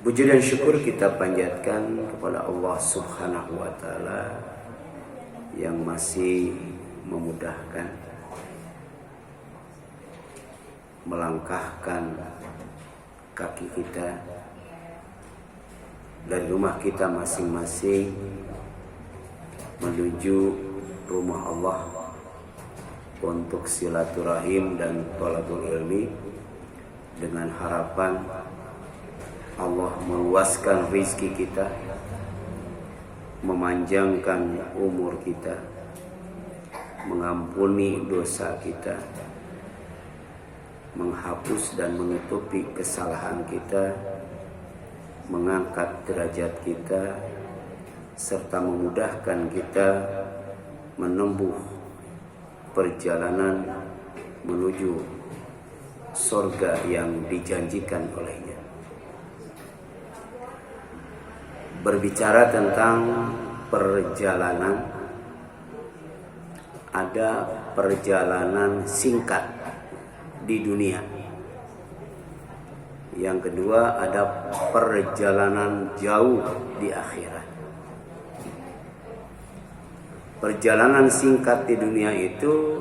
Puji dan syukur kita panjatkan kepada Allah Subhanahu wa Ta'ala yang masih memudahkan, melangkahkan kaki kita dari rumah kita masing-masing menuju rumah Allah untuk silaturahim dan thalabul ilmi, dengan harapan Allah meluaskan rizki kita, memanjangkan umur kita, mengampuni dosa kita, menghapus dan menutupi kesalahan kita, mengangkat derajat kita, serta memudahkan kita menempuh perjalanan menuju surga yang dijanjikan olehnya. Berbicara tentang perjalanan, ada perjalanan singkat di dunia. Yang kedua, ada perjalanan jauh di akhirat. Perjalanan singkat di dunia itu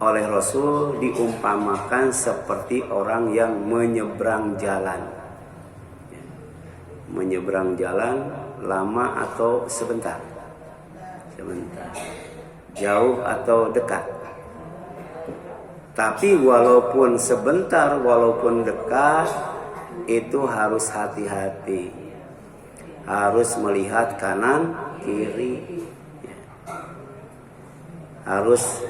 oleh Rasul diumpamakan seperti orang yang menyeberang jalan. Menyeberang jalan lama atau sebentar? Sebentar. Jauh atau dekat? Tapi walaupun sebentar, walaupun dekat, itu harus hati-hati. Harus melihat kanan, kiri. Harus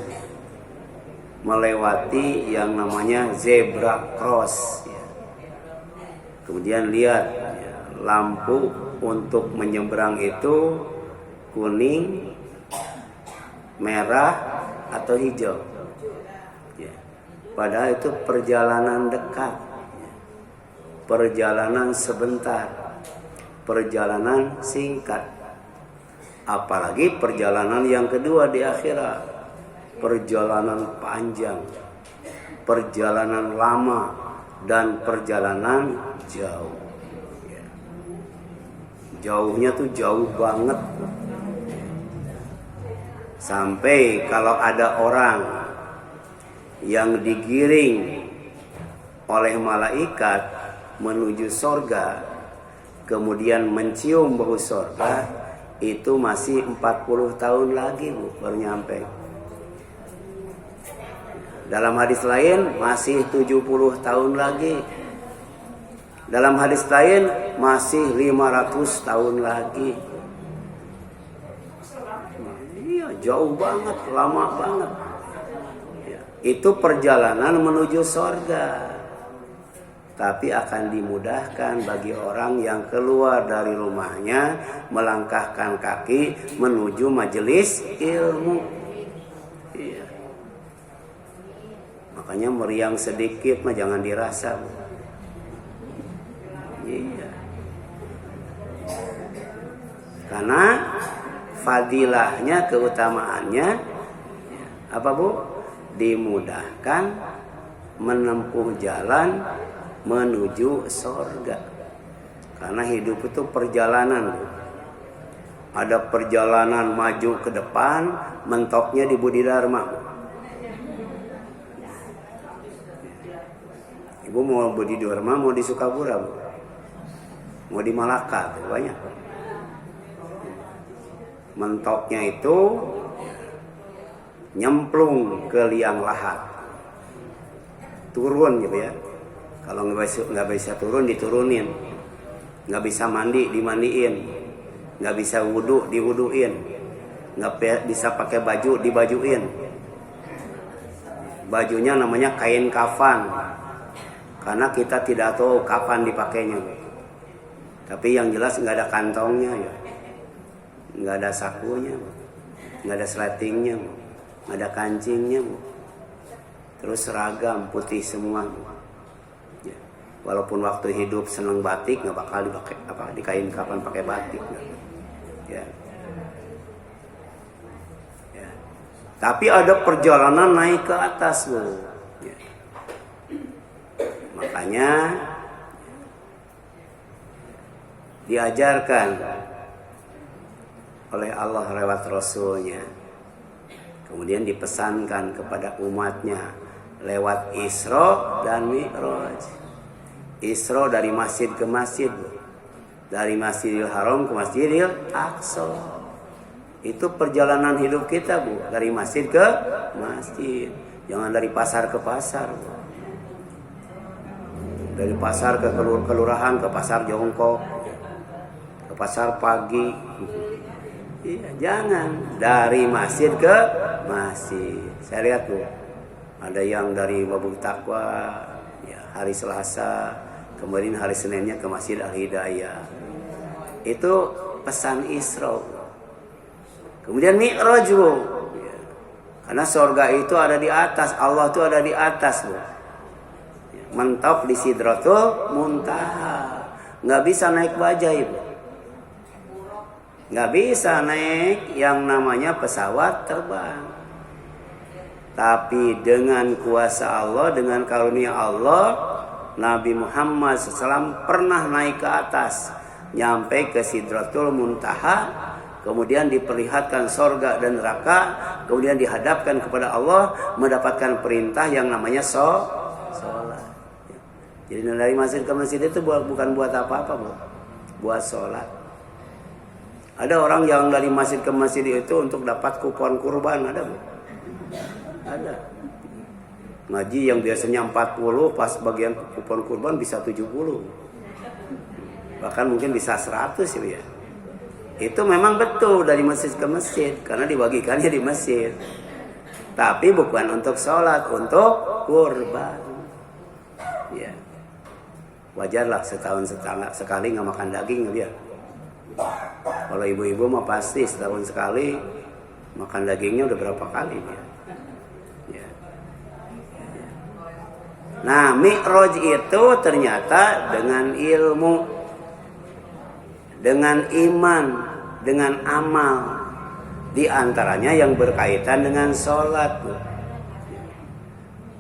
melewati yang namanya zebra cross. Kemudian lihat lampu untuk menyeberang itu kuning, merah, atau hijau. Padahal itu perjalanan dekat, perjalanan sebentar, perjalanan singkat. Apalagi perjalanan yang kedua di akhirat, perjalanan panjang, perjalanan lama, dan perjalanan jauh. Jauhnya tuh jauh banget. Sampai kalau ada orang yang digiring oleh malaikat menuju sorga, kemudian mencium bau sorga, itu masih 40 tahun lagi baru nyampe. Dalam hadis lain masih 70 tahun lagi. Dalam hadis lain masih 500 tahun lagi. Iya, jauh banget, lama banget. Itu perjalanan menuju surga. Tapi akan dimudahkan bagi orang yang keluar dari rumahnya, melangkahkan kaki menuju majelis ilmu. Iya. Makanya meriang sedikit mah jangan dirasa. Iya. Karena fadilahnya, keutamaannya apa Bu? Dimudahkan menempuh jalan menuju surga. Karena hidup itu perjalanan. Ada perjalanan maju ke depan, mentoknya di Budi Dharma. Ibu mau Budi Dharma, mau di Sukabura, Bu? Mau di Malaka, banyak. Mentoknya itu nyemplung ke liang lahat, turun gitu ya. Kalau nggak bisa turun, diturunin. Nggak bisa mandi, dimandiin. Nggak bisa wudhu, diwuduin. Nggak bisa pakai baju, dibajuin. Bajunya namanya kain kafan, karena kita tidak tahu kapan dipakainya. Tapi yang jelas nggak ada kantongnya ya, nggak ada sakunya, nggak ada sletingnya, nggak ada kancingnya, terus seragam putih semua. Ya. Walaupun waktu hidup seneng batik, nggak bakal dipakai di kain kapan pakai batik. Ya. Ya. Tapi ada perjalanan naik ke atas loh. Ya. Makanya diajarkan oleh Allah lewat Rasulnya, kemudian dipesankan kepada umatnya lewat Isra dan Mi'raj. Isra dari masjid ke masjid, dari Masjidil Haram ke Masjidil Aqsa. Itu perjalanan hidup kita, Bu, dari masjid ke masjid. Jangan dari pasar ke pasar, Bu. Dari pasar ke kelurahan, ke pasar jongkok, ke pasar pagi. Iya, jangan dari masjid ke masjid. Saya lihat, Bu, ada yang dari Mabuk Taqwa ya, hari Selasa, kemarin hari Seninnya ke Masjid Al-Hidayah. Itu pesan Isra. Kemudian Mi'raj, Bu. Ya. Karena surga itu ada di atas, Allah itu ada di atas, Bu. Ya. Mentok di Sidratul Muntaha. Nggak bisa naik bajai, Bu. Nggak bisa naik yang namanya pesawat terbang. Tapi dengan kuasa Allah, dengan karunia Allah, Nabi Muhammad SAW pernah naik ke atas, nyampe ke Sidratul Muntaha, kemudian diperlihatkan sorga dan neraka, kemudian dihadapkan kepada Allah, mendapatkan perintah yang namanya sholat. Jadi dari masjid ke masjid itu bukan buat apa-apa, Bu. Buat sholat. Ada orang yang dari masjid ke masjid itu untuk dapat kupon kurban, ada, Bu? Ada. Ngaji yang biasanya 40, pas bagian kupon kurban bisa 70. Bahkan mungkin bisa 100 ya. Itu memang betul dari masjid ke masjid, karena dibagikannya di masjid. Tapi bukan untuk sholat, untuk kurban. Ya. Wajarlah setahun sekali nggak makan daging ya. Kalau ibu-ibu mah pasti setahun sekali makan dagingnya udah berapa kali ya. Ya. Nah, Mi'raj itu ternyata dengan ilmu, dengan iman, dengan amal, di antaranya yang berkaitan dengan sholat, Bu.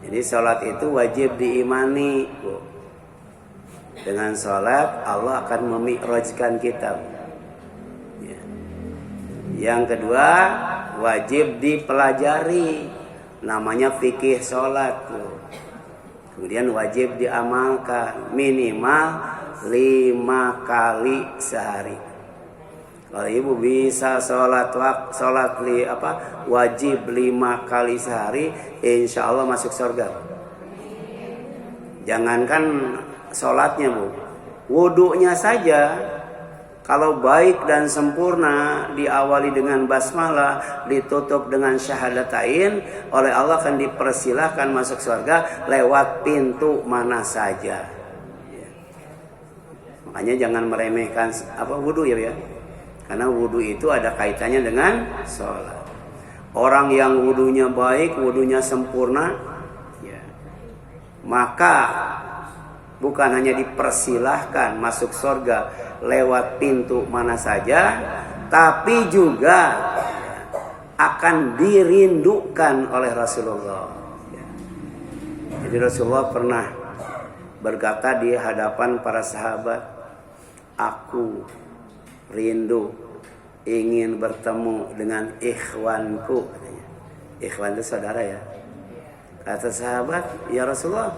Jadi sholat itu wajib diimani, Bu. Dengan sholat Allah akan memi'rajkan kita, Bu. Yang kedua, wajib dipelajari, namanya fikih sholat. Kemudian wajib diamalkan minimal 5 kali sehari. Kalau ibu bisa sholat wajib 5 kali sehari, insya Allah masuk surga. Jangankan sholatnya, Bu, wudunya saja. Kalau baik dan sempurna, diawali dengan basmalah, ditutup dengan syahadatain, oleh Allah akan dipersilahkan masuk surga lewat pintu mana saja. Ya. Makanya jangan meremehkan wudu ya. Karena wudu itu ada kaitannya dengan sholat. Orang yang wudunya baik, wudunya sempurna, ya, maka bukan hanya dipersilahkan masuk surga lewat pintu mana saja, tapi juga akan dirindukan oleh Rasulullah. Jadi Rasulullah pernah berkata di hadapan para sahabat, aku rindu ingin bertemu dengan ikhwanku. Ikhwan itu saudara ya. Kata sahabat, ya Rasulullah,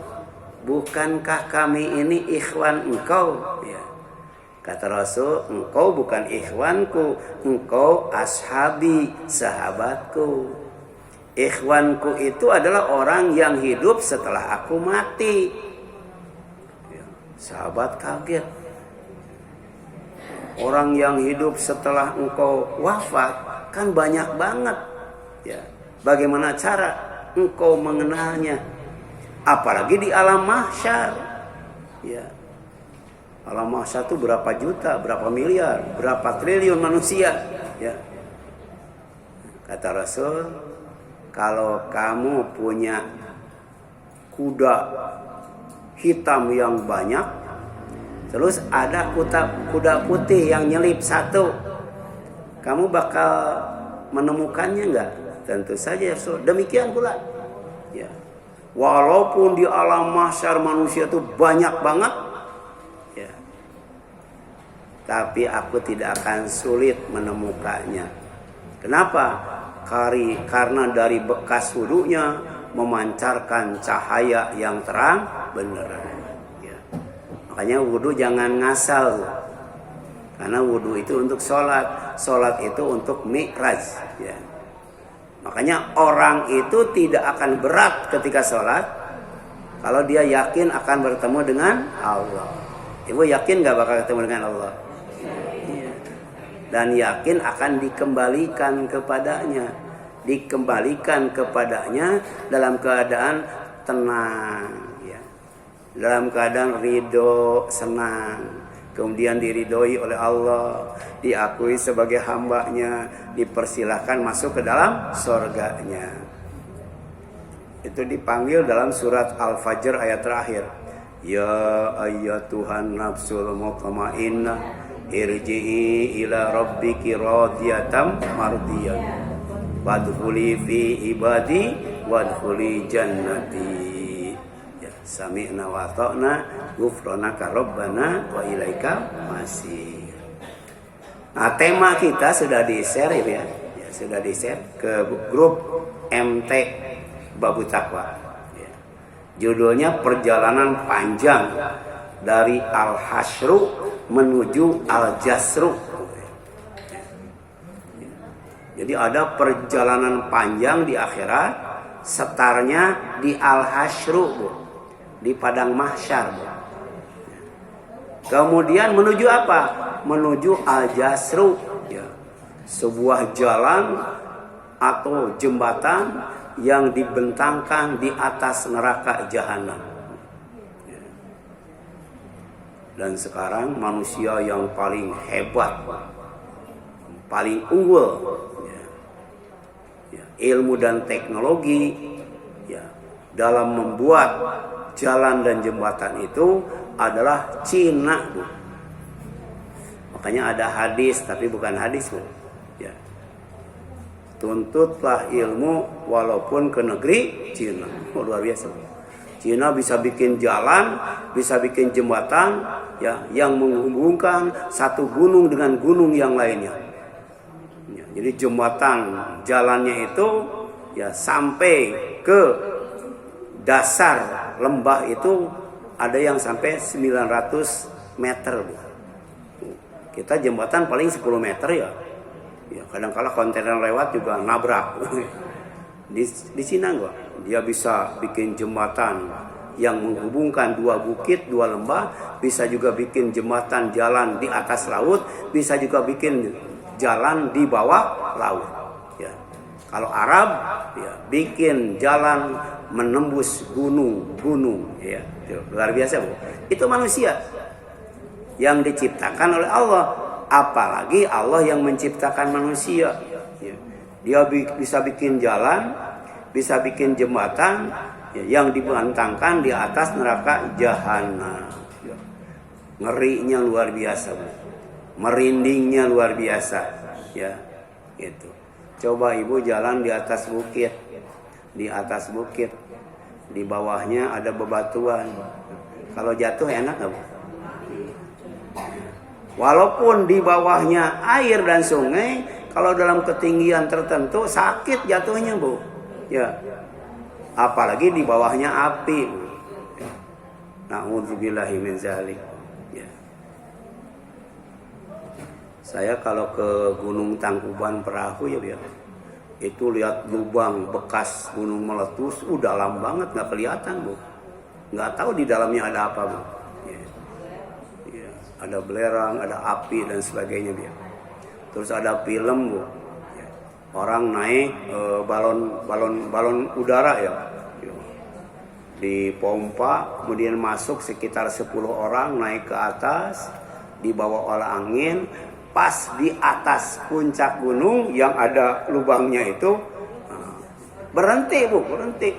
bukankah kami ini ikhwan engkau? Ya. Kata Rasul, engkau bukan ikhwanku, engkau ashabi, sahabatku. Ikhwanku itu adalah orang yang hidup setelah aku mati. Ya, sahabat kaget. Orang yang hidup setelah engkau wafat kan banyak banget. Ya, bagaimana cara engkau mengenalnya? Apalagi di alam mahsyar. Ya. Alam mahsyar itu berapa juta, berapa miliar, berapa triliun manusia, ya. Kata Rasul, kalau kamu punya kuda hitam yang banyak, terus ada kuda putih yang nyelip satu, kamu bakal menemukannya enggak? Tentu saja Rasul. Demikian pula, ya. Walaupun di alam mahsyar manusia itu banyak banget, tapi aku tidak akan sulit menemukannya. Kenapa? Karena dari bekas wudunya memancarkan cahaya yang terang benderang. Ya. Makanya wudu jangan ngasal. Karena wudu itu untuk sholat. Sholat itu untuk mi'raj. Ya. Makanya orang itu tidak akan berat ketika sholat kalau dia yakin akan bertemu dengan Allah. Ibu yakin gak bakal ketemu dengan Allah? Ya. Dan yakin akan dikembalikan kepadanya. Dikembalikan kepadanya dalam keadaan tenang, ya. Dalam keadaan ridho, senang. Kemudian diridhoi oleh Allah, diakui sebagai hambanya, dipersilahkan masuk ke dalam surganya. Itu dipanggil dalam surat Al-Fajr ayat terakhir. Ya ayyatuhan nafsul mutmainnah irji'i ila rabbiki radiyatan mardiyah wadkhuli fi ibadi wadkhuli jannati. Ya, sami'na wa ata'na ghufranaka rabbana wa ilaika masir. Nah, tema kita sudah di-share ya. Ya, sudah di-share ke grup MT Babu Takwa. Ya. Judulnya perjalanan panjang dari Al-Hasyru menuju Al-Jasru. Jadi ada perjalanan panjang di akhirat, setarnya di Al-Hasyru, Bu. Di padang mahsyar, Bu. Kemudian menuju apa? Menuju Al-Jasru, ya. Sebuah jalan atau jembatan yang dibentangkan di atas neraka jahanam. Ya. Dan sekarang manusia yang paling hebat, paling unggul, ilmu dan teknologi, ya, dalam membuat jalan dan jembatan itu adalah Cina, Bu. Makanya ada hadis, tapi bukan hadis, Bu. Ya. Tuntutlah ilmu walaupun ke negeri Cina. Oh, luar biasa, Bu. Cina bisa bikin jalan, bisa bikin jembatan, ya, yang menghubungkan satu gunung dengan gunung yang lainnya. Jadi jembatan jalannya itu ya sampai ke dasar lembah itu ada yang sampai 900 meter. Kita jembatan paling 10 meter ya. Ya kadang-kala kontainer lewat juga nabrak. Di Cina enggak. Dia bisa bikin jembatan yang menghubungkan dua bukit, dua lembah, bisa juga bikin jembatan jalan di atas laut, bisa juga bikin jalan di bawah laut. Ya. Kalau Arab, ya, bikin jalan menembus gunung-gunung. Ya. Luar biasa, Bu. Itu manusia yang diciptakan oleh Allah. Apalagi Allah yang menciptakan manusia. Ya. Dia bisa bikin jalan, bisa bikin jembatan, ya, yang dibentangkan di atas neraka jahanam. Ya. Ngerinya luar biasa, Bu. Merindingnya luar biasa, ya, gitu. Coba ibu jalan di atas bukit, di bawahnya ada bebatuan. Kalau jatuh enak nggak, Bu? Walaupun di bawahnya air dan sungai, kalau dalam ketinggian tertentu sakit jatuhnya, Bu. Ya, apalagi di bawahnya api. Na'udzubillahi min dzalik. Saya kalau ke Gunung Tangkuban Perahu ya, itu lihat lubang bekas gunung meletus, dalam banget, nggak kelihatan, Bu. Nggak tahu di dalamnya ada apa, Bu. Ya. Ya. Ada belerang, ada api dan sebagainya, Bu. Terus ada film, Bu. Ya. Orang naik balon udara ya. Dipompa, kemudian masuk sekitar 10 orang naik ke atas, dibawa oleh angin. Pas di atas puncak gunung yang ada lubangnya itu berhenti, Bu, berhenti.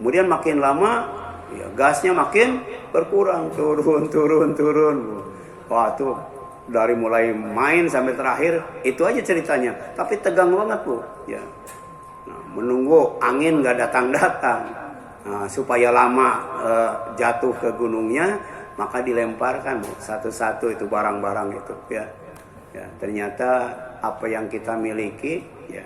Kemudian makin lama ya, gasnya makin berkurang, turun, Bu. Wah, tuh dari mulai main sampai terakhir itu aja ceritanya. Tapi tegang banget, Bu. Ya. Nah, menunggu angin nggak datang-datang. Nah, supaya lama jatuh ke gunungnya, maka dilemparkan satu-satu itu barang-barang itu ya. Ya, ternyata apa yang kita miliki ya,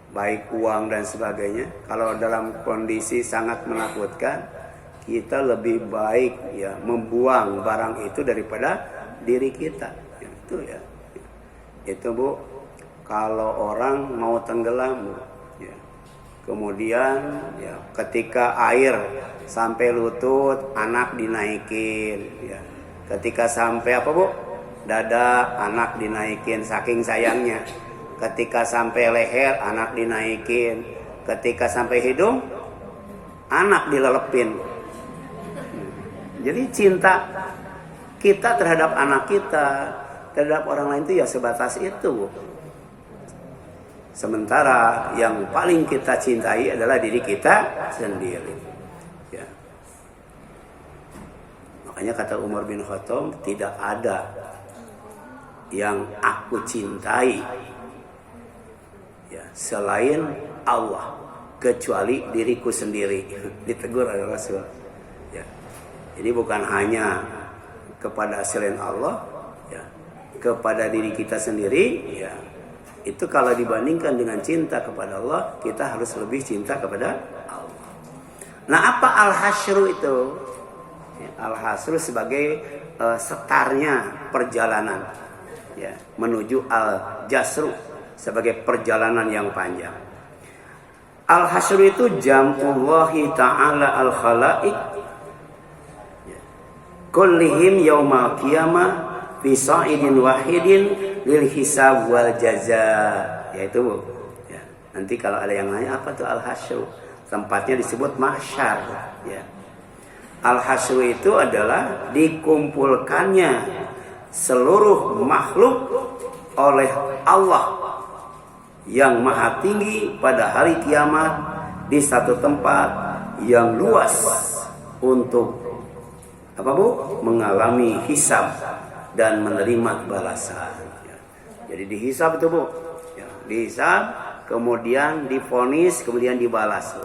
baik uang dan sebagainya, kalau dalam kondisi sangat menakutkan, kita lebih baik ya membuang barang itu daripada diri kita. Ya, itu ya. Itu Bu, kalau orang mau tenggelam Bu, ya. Kemudian ya ketika air sampai lutut, anak dinaikin ya. Ketika sampai apa Bu? Dada, anak dinaikin saking sayangnya. Ketika sampai leher, anak dinaikin. Ketika sampai hidung, anak dilelepin. Jadi cinta kita terhadap anak kita, terhadap orang lain itu ya sebatas itu. Sementara yang paling kita cintai adalah diri kita sendiri. Ya. Makanya kata Umar bin Khattab, tidak ada yang aku cintai ya, selain Allah, kecuali diriku sendiri. Ditegur oleh Rasul ya. Jadi bukan hanya kepada selain Allah ya, kepada diri kita sendiri ya. Itu kalau dibandingkan dengan cinta kepada Allah, kita harus lebih cinta kepada Allah. Nah, apa al-hasyru itu? Ya, al-hasyru sebagai setarnya perjalanan ya, menuju al-jasru sebagai perjalanan yang panjang. Al-hasyru itu jam'ullahi ta'ala al-khalaik ya, kullihim yaumal qiyamah fi sa'idin wahidin lil hisab wal jaza. Yaitu ya, nanti kalau ada yang nanya apa tuh al-hasyru, tempatnya disebut mahsyar ya. Al-hasyru itu adalah dikumpulkannya seluruh makhluk oleh Allah yang maha tinggi pada hari kiamat di satu tempat yang luas untuk apa Bu? Mengalami hisab dan menerima balasan. Jadi dihisab itu Bu, ya, dihisab kemudian divonis kemudian dibalas.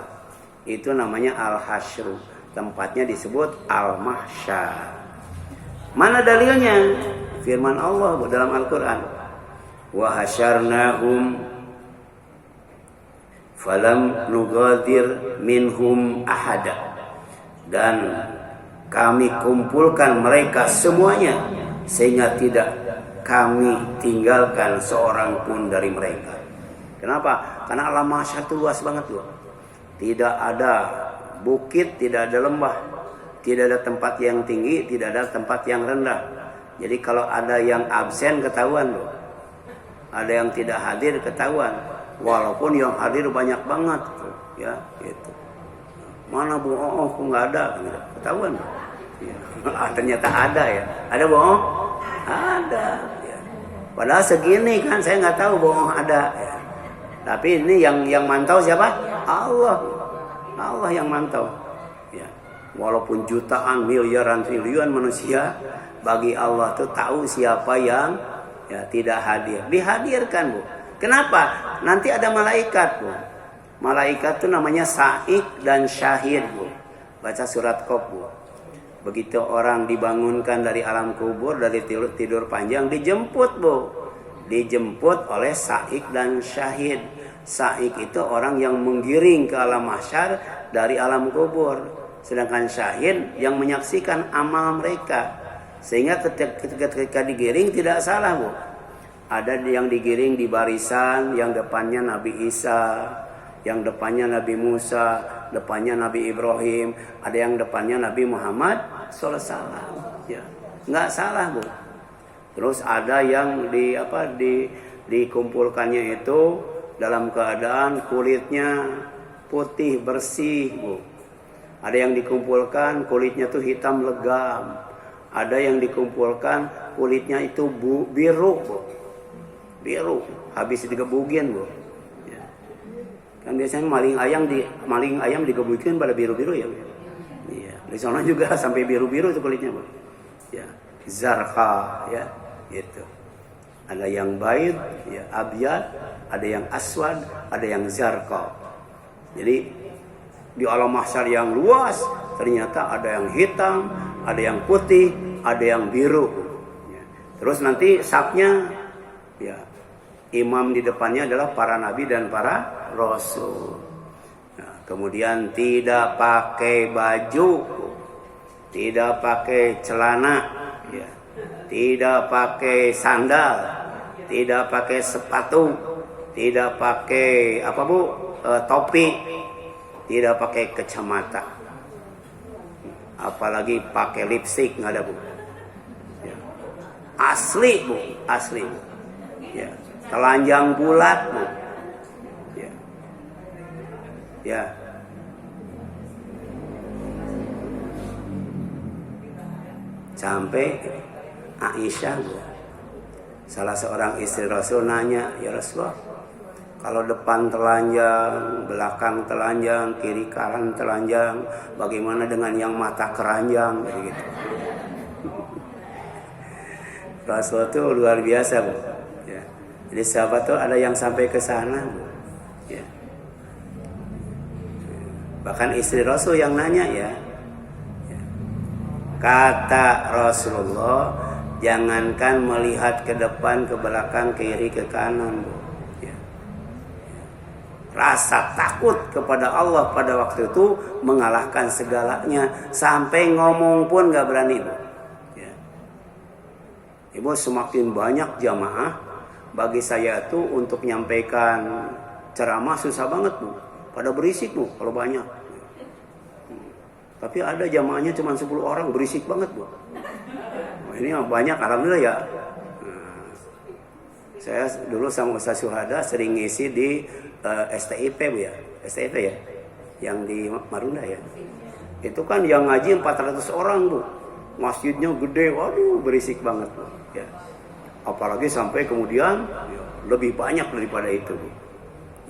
Itu namanya al-hasyru. Tempatnya disebut al-mahsyar. Mana dalilnya? Firman Allah dalam Al-Quran. Wa hasyarnahum falam nugadir minhum ahada. Dan kami kumpulkan mereka semuanya sehingga tidak kami tinggalkan seorang pun dari mereka. Kenapa? Karena alam mahsyar itu luas banget loh. Tidak ada bukit, tidak ada lembah. Tidak ada tempat yang tinggi, tidak ada tempat yang rendah. Jadi kalau ada yang absen ketahuan loh. Ada yang tidak hadir ketahuan. Walaupun yang hadir banyak banget tuh, ya, gitu. Mana Bu Oh kok nggak ada? Ketahuan loh. Ya. Ternyata ada ya. Ada Bu Oh? Ada. Ya. Padahal segini kan saya nggak tahu Bu Oh ada. Ya. Tapi ini yang mantau siapa? Allah. Allah yang mantau. Ya. Walaupun jutaan, miliaran, triliun manusia, bagi Allah tuh tahu siapa yang ya tidak hadir. Dihadirkan Bu. Kenapa? Nanti ada malaikat Bu. Malaikat tuh namanya sa'ik dan syahid Bu. Baca surat Qaf Bu. Begitu orang dibangunkan dari alam kubur, dari tidur panjang, dijemput Bu. Dijemput oleh sa'ik dan syahid. Sa'ik itu orang yang menggiring ke alam mahsyar dari alam kubur. Sedangkan syahid yang menyaksikan amal mereka. Sehingga ketika digiring tidak salah Bu. Ada yang digiring di barisan, yang depannya Nabi Isa, yang depannya Nabi Musa, depannya Nabi Ibrahim, ada yang depannya Nabi Muhammad SAW. Ya, nggak salah Bu. Terus ada yang dikumpulkannya itu dalam keadaan kulitnya putih bersih Bu. Ada yang dikumpulkan kulitnya tuh hitam legam. Ada yang dikumpulkan kulitnya itu biru Bu. Biru, habis digebugin Bu. Ya. Kan biasanya maling ayam digebugin pada biru-biru ya. Iya, di sana juga sampai biru-biru itu kulitnya Bu. Ya, zarqa ya, gitu. Ada yang baid, ya abyad, ada yang aswad, ada yang zarqa. Jadi di alam mahsyar yang luas ternyata ada yang hitam, ada yang putih, ada yang biru. Ya. Terus nanti safnya, ya, imam di depannya adalah para nabi dan para rasul. Nah, kemudian tidak pakai baju, tidak pakai celana, ya, tidak pakai sandal, tidak pakai sepatu, tidak pakai topi, tidak pakai kacamata, apalagi pakai lipstik, nggak ada, Bu. Ya. Asli, Bu, asli, Bu. Ya. Telanjang bulat, Bu. Ya. Ya. Sampai Aisyah, Bu, salah seorang istri Rasul nanya, ya Rasulullah, kalau depan telanjang, belakang telanjang, kiri kanan telanjang, bagaimana dengan yang mata keranjang, gitu. Rasul itu luar biasa, Bu. Ya. Jadi sahabat tuh ada yang sampai ke sana, Bu. Ya. Bahkan istri Rasul yang nanya, ya. Ya. Kata Rasulullah, jangankan melihat ke depan, ke belakang, ke kiri, ke kanan, Bu. Rasa takut kepada Allah pada waktu itu mengalahkan segalanya, sampai ngomong pun gak berani, Bu. Ya. Ibu, semakin banyak jamaah, bagi saya itu untuk menyampaikan ceramah susah banget, Bu. Pada berisik, Bu, kalau banyak. Tapi ada jamaahnya cuma 10 orang, berisik banget, Bu. Nah, ini banyak, alhamdulillah ya. Saya dulu sama Ustaz Syuhada sering ngisi di STIP, Bu, ya. STIP, ya. Yang di Marunda, ya. Itu kan yang ngaji 400 orang, Bu. Masjidnya gede, waduh, berisik banget, Bu. Ya. Apalagi sampai kemudian ya, lebih banyak daripada itu, Bu.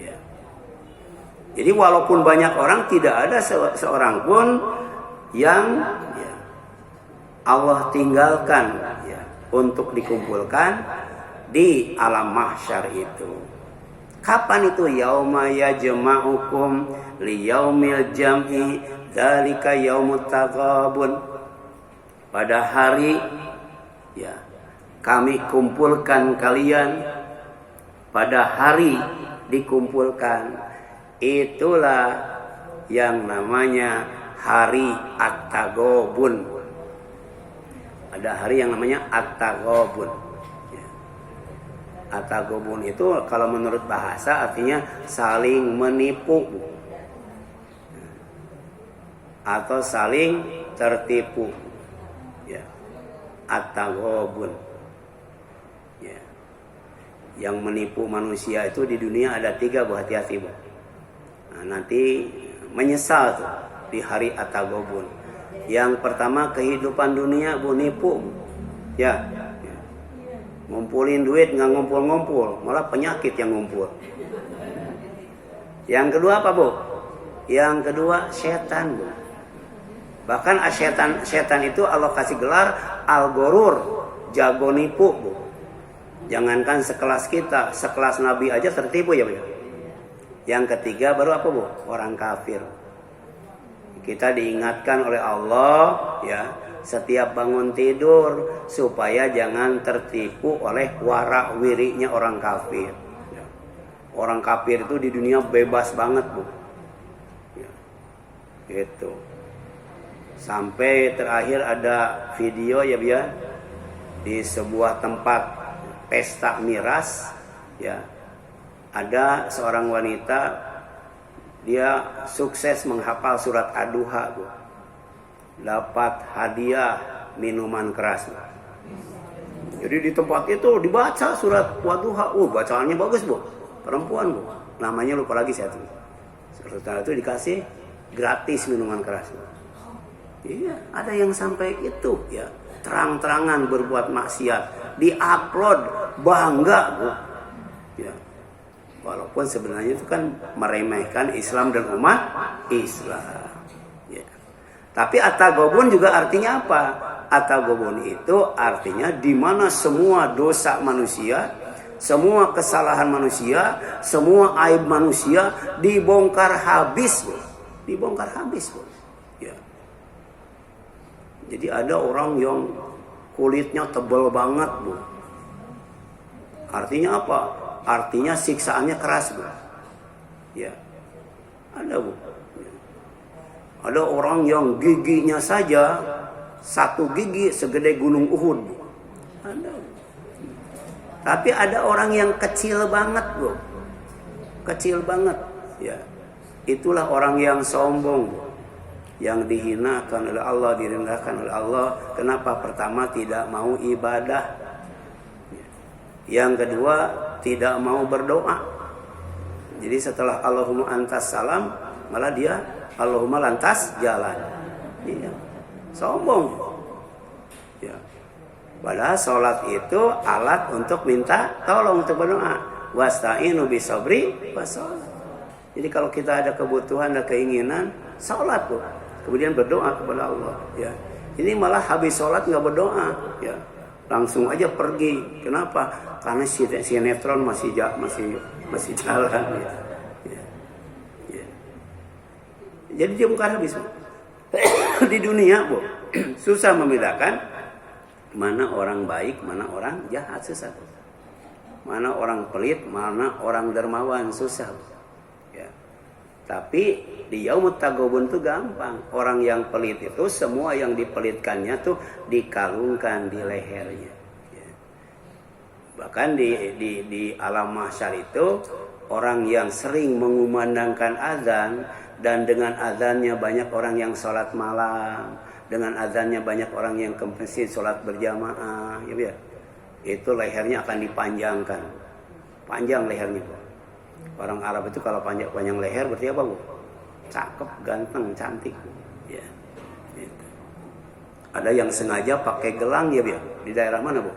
Ya. Jadi walaupun banyak orang, tidak ada seorang pun yang ya, Allah tinggalkan ya, untuk dikumpulkan di alam mahsyar itu. Kapan itu? Yauma yajma'ukum liyaumil jam'i dzalika yaumut taghabun. Pada hari ya, kami kumpulkan kalian, pada hari dikumpulkan. Itulah yang namanya hari At-Taghabun. Ada hari yang namanya At-Taghabun. At-Taghabun itu kalau menurut bahasa artinya saling menipu atau saling tertipu. Ya. At-Taghabun. Ya. Yang menipu manusia itu di dunia ada 3, Bu, hati-hati, Bu. Nah, nanti menyesal tuh di hari At-Taghabun. Yang pertama kehidupan dunia, Bu, nipu. Ya. Ngumpulin duit nggak ngumpul-ngumpul, malah penyakit yang ngumpul. Yang kedua apa, Bu? Yang kedua setan, Bu. Bahkan setan itu Allah kasih gelar Al-Ghurur, jago nipu, Bu. Jangankan sekelas kita, sekelas Nabi aja tertipu, ya, Bu. Yang ketiga baru apa, Bu? Orang kafir. Kita diingatkan oleh Allah, ya, setiap bangun tidur supaya jangan tertipu oleh warak wirinya orang kafir. Orang kafir itu di dunia bebas banget, Bu. Ya, gitu. Sampai terakhir ada video, ya, ya, di sebuah tempat pesta miras, ya, ada seorang wanita, dia sukses menghafal surat Ad-Duha, Bu. Dapat hadiah minuman keras. Jadi di tempat itu dibaca surat Wadduha. Bacaannya bagus, Bu. Perempuan, Bu. Namanya lupa lagi saya tuh. Setelah itu dikasih gratis minuman keras, Bu. Iya, ada yang sampai itu, ya. Terang-terangan berbuat maksiat, di-upload, bangga, Bu. Ya. Walaupun sebenarnya itu kan meremehkan Islam dan umat Islam. Tapi At-Taghabun juga artinya apa? At-Taghabun itu artinya di mana semua dosa manusia, semua kesalahan manusia, semua aib manusia dibongkar habis, Bu. Dibongkar habis, Bu. Ya. Jadi ada orang yang kulitnya tebal banget, Bu. Artinya apa? Artinya siksaannya keras, Bu. Ya. Ada, Bu. Ada orang yang giginya saja satu gigi segede gunung Uhud, Bu. Ada. Tapi ada orang yang kecil banget, Bu. Kecil banget, ya. Itulah orang yang sombong, Bu. Yang dihinakan oleh Allah, direndahkan oleh Allah. Kenapa? Pertama, tidak mau ibadah. Yang kedua, tidak mau berdoa. Jadi setelah Allahumma antas salam, malah dia Allahumma lantas jalan. Iya. Sombong. Ya. Padahal sholat itu alat untuk minta tolong, untuk berdoa. Wasta'inu bisabri wassalat. Jadi kalau kita ada kebutuhan, ada keinginan, sholat, Bu. Kemudian berdoa kepada Allah. Ya. Ini malah habis sholat nggak berdoa. Ya. Langsung aja pergi. Kenapa? Karena sinetron masih jalan. Ya. Ya. Ya. Jadi dia bukan habis, Bu. Di dunia, Bu, susah membedakan mana orang baik, mana orang jahat, susah. Mana orang pelit, mana orang dermawan, susah. Ya. Tapi di Yaumut Taghabun itu gampang. Orang yang pelit itu semua yang dipelitkannya tuh dikalungkan di lehernya. Ya. Bahkan di alam mahsyar itu orang yang sering mengumandangkan azan, dan dengan azannya banyak orang yang sholat malam, dengan azannya banyak orang yang ke masjid sholat berjamaah, ya, itu lehernya akan dipanjangkan, panjang lehernya, Bu. Orang Arab itu kalau panjang leher berarti apa, Bu? Cakep, ganteng, cantik. Ya. Gitu. Ada yang sengaja pakai gelang, ya, Bu. Di daerah mana, Bu?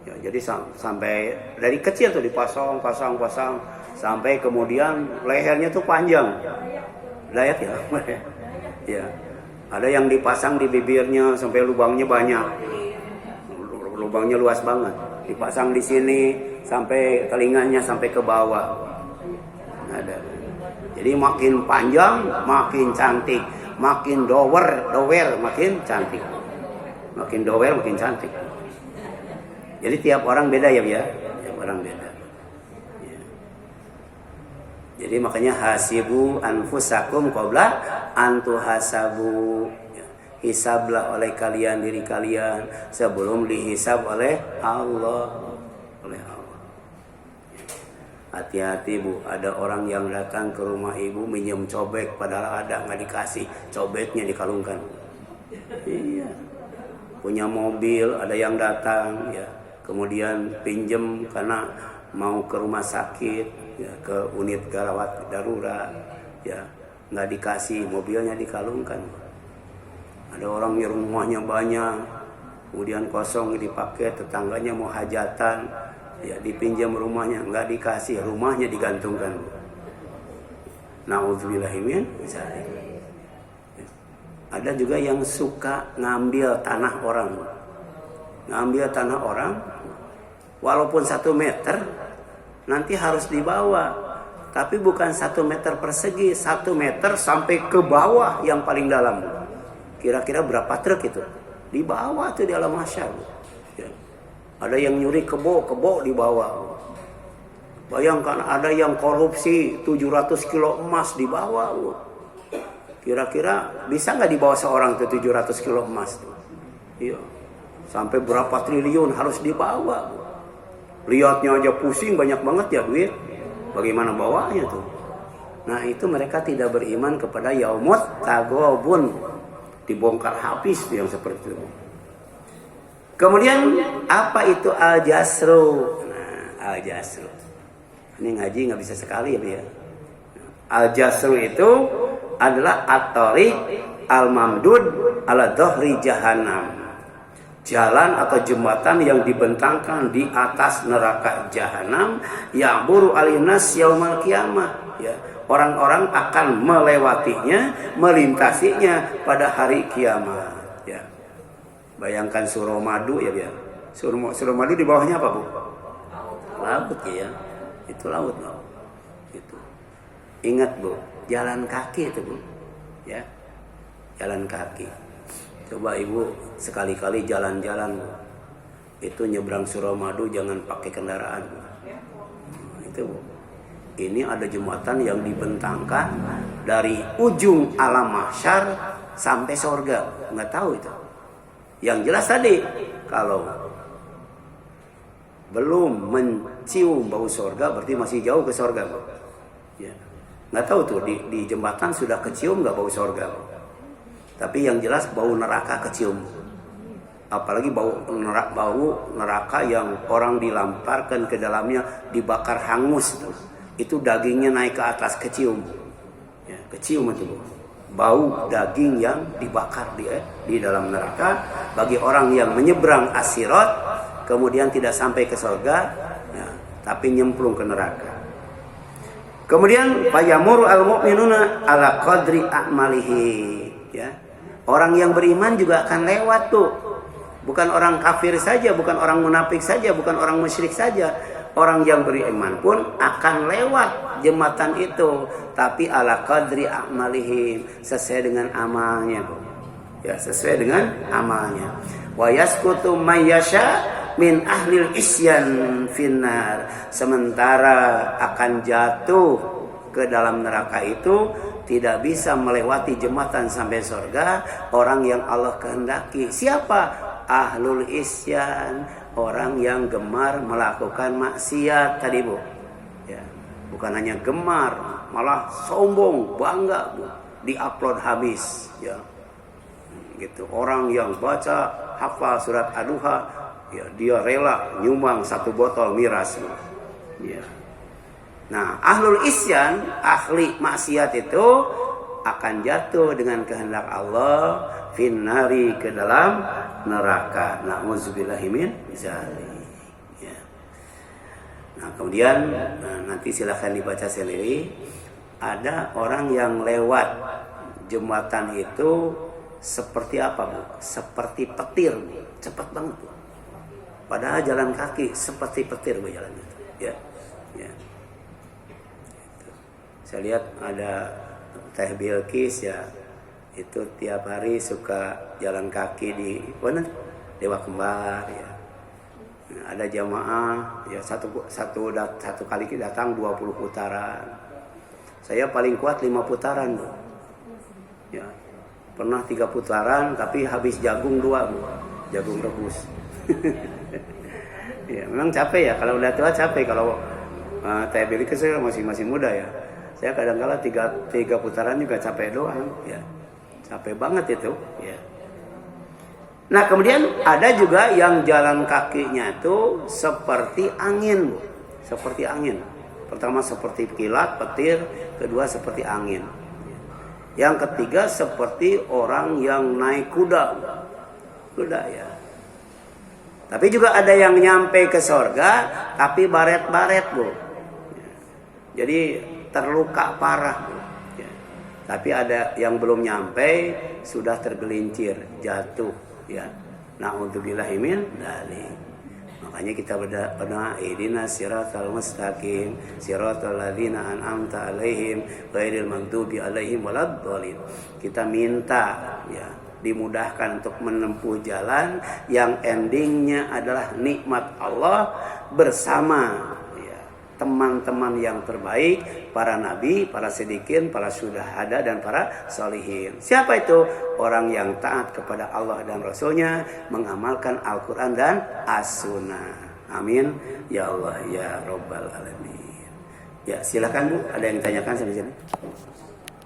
Ya, jadi sampai dari kecil tuh dipasang, sampai kemudian lehernya tuh panjang. Lihat ya. Ya. Ada yang dipasang di bibirnya sampai lubangnya banyak. Lubangnya luas banget. Dipasang di sini sampai telinganya sampai ke bawah. Ada. Jadi makin panjang, makin cantik, makin dower makin cantik. Makin dower makin cantik. Jadi tiap orang beda, ya, ya. Tiap orang beda. Jadi makanya hasibu anfusakum qabla antuhasabu. Hisablah oleh kalian diri kalian sebelum dihisab oleh Allah. Hati-hati, Bu, ada orang yang datang ke rumah ibu minjem cobek padahal ada, nggak dikasih, cobeknya dikalungkan. Iya. Punya mobil, ada yang datang, ya, kemudian pinjem karena mau ke rumah sakit, ya, ke unit gawat darurat, ya, nggak dikasih, mobilnya dikalungkan. Ada orang yang rumahnya banyak, kemudian kosong dipakai, tetangganya mau hajatan, ya, dipinjam rumahnya, nggak dikasih, rumahnya digantungkan. Na'udzubillahimin dzalik. Ada juga yang suka ngambil tanah orang, walaupun 1 meter. Nanti harus dibawa, tapi bukan 1 meter persegi, 1 meter sampai ke bawah yang paling dalam. Kira-kira berapa truk itu? Dibawa tuh di alam mahsyar. Ya. Ada yang nyuri kebo dibawa. Bayangkan ada yang korupsi 700 kilo emas dibawa. Kira-kira bisa nggak dibawa seorang tuh 700 kilo emas tuh? Iya. Sampai berapa triliun harus dibawa. Lihatnya aja pusing, banyak banget ya duit. Bagaimana bawanya tuh? Nah, itu mereka tidak beriman kepada Yaumut Taghabun. Dibongkar habis tuh yang seperti itu. Kemudian apa itu al-jasru? Nah, al-jasru. Ini ngaji nggak bisa sekali, ya. Al-jasru itu adalah at-tariq al-mamdud ala dhahri jahannam. Jalan atau jembatan yang dibentangkan di atas neraka jahanam, ya'buru alinas yaumal qiyamah, ya. Orang-orang akan melewatinya, melintasinya pada hari kiamat, ya. Bayangkan Suramadu, ya, ya. Suramadu di bawahnya apa, Bu? Laut, ya. Itu laut, Bu. Itu. Ingat, Bu, jalan kaki itu, Bu. Ya. Jalan kaki. Coba ibu sekali-kali jalan-jalan, Bu. Itu nyebrang Suramadu jangan pakai kendaraan, Bu. Itu, Bu. Ini ada jembatan yang dibentangkan dari ujung alam mahsyar sampai surga. Nggak tahu itu. Yang jelas tadi, kalau belum mencium bau surga berarti masih jauh ke surga, Bu. Ya. Nggak tahu tuh di jembatan sudah kecium nggak bau surga, Bu. Tapi yang jelas bau neraka kecium. Apalagi bau neraka yang orang dilamparkan ke dalamnya dibakar hangus tuh. Itu dagingnya naik ke atas kecium. Ya, kecium itu, Bu. Bau daging yang dibakar di dalam neraka bagi orang yang menyeberang as-sirat kemudian tidak sampai ke surga, ya, tapi nyemplung ke neraka. Kemudian fayamuru al-mu'minuna ala qadri a'malihi, ya. Orang yang beriman juga akan lewat tuh. Bukan orang kafir saja, bukan orang munafik saja, bukan orang musyrik saja. Orang yang beriman pun akan lewat jembatan itu, tapi ala qadri a'malihim, sesuai dengan amalnya, Bu. Ya, sesuai dengan amalnya. Wa yasqutu may yasha min ahlil isyan finnar. Sementara akan jatuh ke dalam neraka itu tidak bisa melewati jembatan sampai surga orang yang Allah kehendaki. Siapa? Ahlul isyan, orang yang gemar melakukan maksiat tadi, Bu. Ya, bukan hanya gemar, malah sombong, bangga, Bu. Di-upload habis, ya. Gitu. Orang yang baca hafal surat Ad-Duha, ya, dia rela nyumbang 1 botol miras, Bu. Ya. Nah, ahlul isyan, ahli maksiat itu akan jatuh dengan kehendak Allah finnari, ke dalam neraka. Na'udzubillahi min dzalik. Ya. Nah, kemudian nanti silahkan dibaca sendiri. Ada orang yang lewat jembatan itu seperti apa, Bu? Seperti petir, Bu. Cepat banget, Bu. Padahal jalan kaki seperti petir, Bu, jalannya. Ya. Ya. Saya lihat ada Teh Bilqis, ya, itu tiap hari suka jalan kaki di mana? Dewa Kembar, ya. Nah, ada jamaah, ya, satu kali datang 20 putaran. Saya paling kuat 5 putaran, Bu. Ya. Pernah 3 putaran tapi habis jagung 2, Bu. Jagung rebus. Ya, memang capek, ya, kalau udah tua capek. Kalau Teh Bilqis saya masih muda, ya. Saya kadang-kala 3 putaran juga capek doang, ya. Capek banget itu, ya. Nah, kemudian ada juga yang jalan kakinya itu seperti angin, Bu. Seperti angin. Pertama seperti kilat, petir, kedua seperti angin. Yang ketiga seperti orang yang naik kuda. Kuda, ya. Tapi juga ada yang nyampe ke surga tapi baret-baret, Bu. Jadi terluka parah, Bu. Ya. Tapi ada yang belum nyampe sudah tergelincir, jatuh, ya. Na'udzubillahi min dzalik. Makanya kita berdoa, ihdinas siratal mustaqim, siratal ladzina an'amta 'alaihim ghairil maghdubi 'alaihim waladdallin. Kita minta, ya, dimudahkan untuk menempuh jalan yang endingnya adalah nikmat Allah bersama, teman-teman yang terbaik, para nabi, para siddiqin, para syuhada, dan para sholihin. Siapa itu? Orang yang taat kepada Allah dan Rasulnya, mengamalkan Al-Quran dan As-Sunnah. Amin. Ya Allah, ya Rabbal Alamin. Ya, silakan, Bu. Ada yang ditanyakan sampai sini?